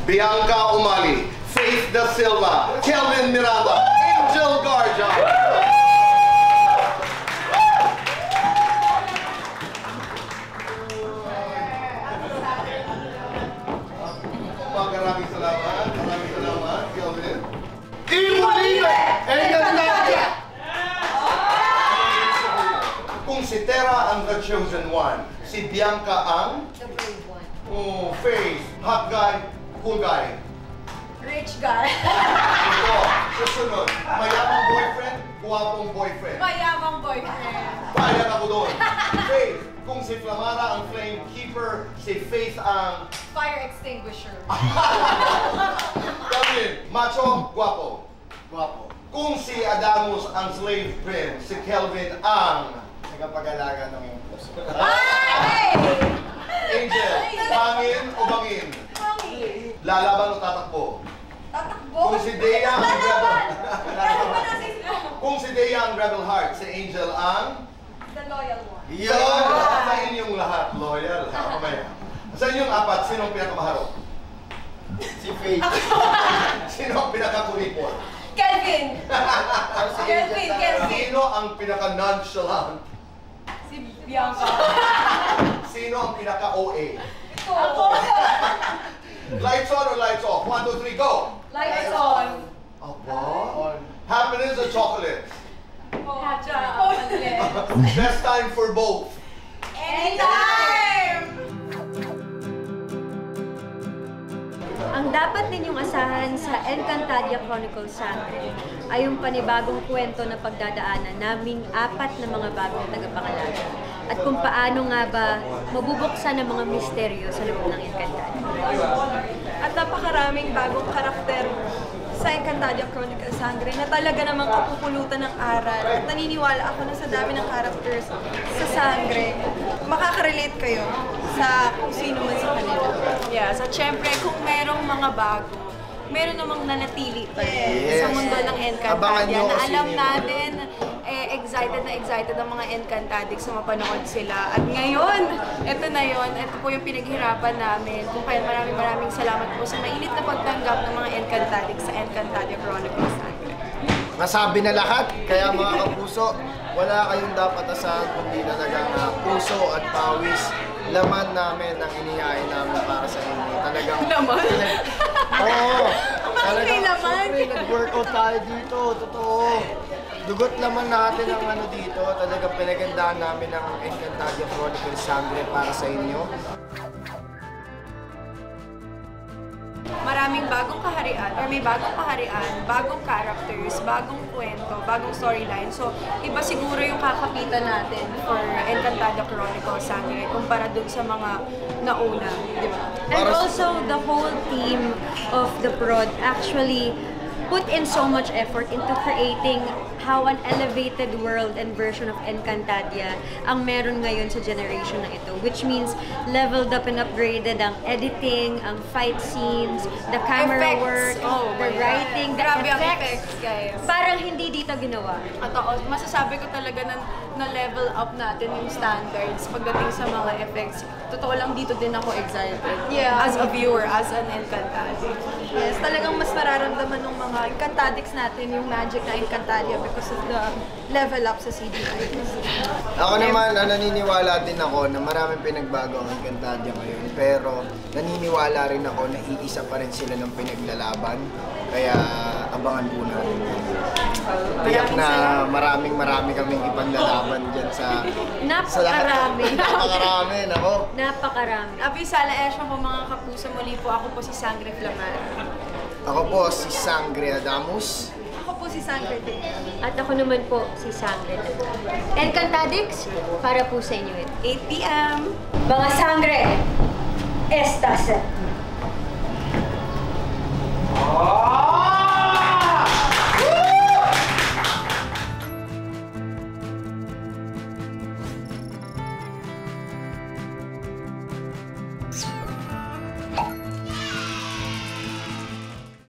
Bianca Umali, Faith Da Silva, Kelvin Miranda, Angel Garja. Maraming salamat, Kelvin. Imolime! Encantadia! Kung si Tera ang the chosen one, si Bianca ang? The brave one. Oh, Faith, hot guy, cool guy. Rich guy. Ito, susunod. Mayamang boyfriend, guwapong boyfriend. Mayamang boyfriend. Payag ako doon. Faith, kung si Flamara ang flame keeper, si Faith ang... Fire extinguisher. Kelvin, macho, guwapo. Guwapo. Kung si Adamus ang slave prince, si Kelvin ang... Nagapag-alaga ng iyong puso. Ay! Angel, bangin o bangin? Bangin. Lalaban o tatakbo? Tatakbo. Kung si Dea ang rebel... Lalaban na si Snow. Kung si Dea ang rebel heart, si Angel ang... The loyal one. Yun! Sa inyong lahat, loyal. Mamaya. Sa inyong apat, sino ang pinakabaharap? Si Faith. Sino ang pinakakuripot? Kelvin. Kelvin. Sino ang pinaka-nonchalant? Si Bianca. Sino ang pinaka-OA? Ito. Ako. Lights on or lights off? 1, 2, 3, go! Lights on. Aba? Happiness or chocolate? Best time for both. Anytime! Ang dapat ninyong asahan sa Encantadia Chronicles Sangre ay yung panibagong kwento na pagdadaanan naming 4 na mga bagong tagapangalaga. At kung paano nga ba mabubuksan ang mga misteryo sa loob ng Encantadia. At napakaraming bagong karakter sa Encantadia Chronicles Sangre na talaga namang kapupulutan ng aral. At naniniwala ako na sa dami ng characters sa Sangre, makaka-relate kayo sa kung sino man sa kanila. Yeah, so syempre kung merong mga bago, meron namang nanatili pa Yes. sa mundo ng Abangan Encantadia nyo na kung alam sino yun. natin, excited ang mga Encantadics na mapanood sila. At ngayon, ito na yon, ito po yung pinaghirapan namin. Kung kaya maraming salamat po sa mainit na pagtanggap ng mga Encantadics sa Encantadia Chronicles Sangre. Nasabi na lahat, kaya mga kapuso, wala kayong dapat asahan kundi talagang puso at pawis. Laman namin ang inihain namin para sa inyo. Talagang... Laman? Oo! Bakit may laman? Nag-workout tayo dito, totoo. Dugot laman natin ang ano dito. Talagang pinagandaan namin ang Encantadia Chronicles Sangre para sa inyo. Maraming bagong kaharian, or may bagong kaharian, bagong characters, bagong kwento, bagong storyline. So, iba siguro yung kakapitan natin for Encantadia Chronicles Sangre kumpara dun sa mga nauna, di ba? And also, the whole team of the prod actually put in so much effort into creating how an elevated world and version of Encantadia ang meron ngayon sa generation na ito. Which means, leveled up and upgraded ang editing, ang fight scenes, the camera Effects. work, Oh, the my writing, God. the Grabe ang effects. effects, guys. Parang hindi dito ginawa. At masasabi ko talaga na level up natin yung standards pagdating sa mga effects. Totoo lang dito din ako excited. Yeah. As a viewer, as an Encantadia. Yes, talagang mas mararamdaman ng mga Encantadics natin yung magic na Encantadia because of the level up sa CGI. Ako naman, naniniwala din ako na maraming pinagbago ang Encantadia ngayon. Pero naniniwala rin ako na iisa pa rin sila ng pinaglalaban. Kaya abangan po natin. Tiyak na maraming kaming ipaglalaban dyan sa... Napakarami. Napakarami, nako. Napakarami. Abisala Esha po mga kapuso, muli po ako po si Sangre Flamar. Ako po si Sangre Adamus. Ako po si Sangre din. At ako naman po si Sangre. Encantadics, para po sa inyo ito. 8 p.m. Mga Sangre, estas.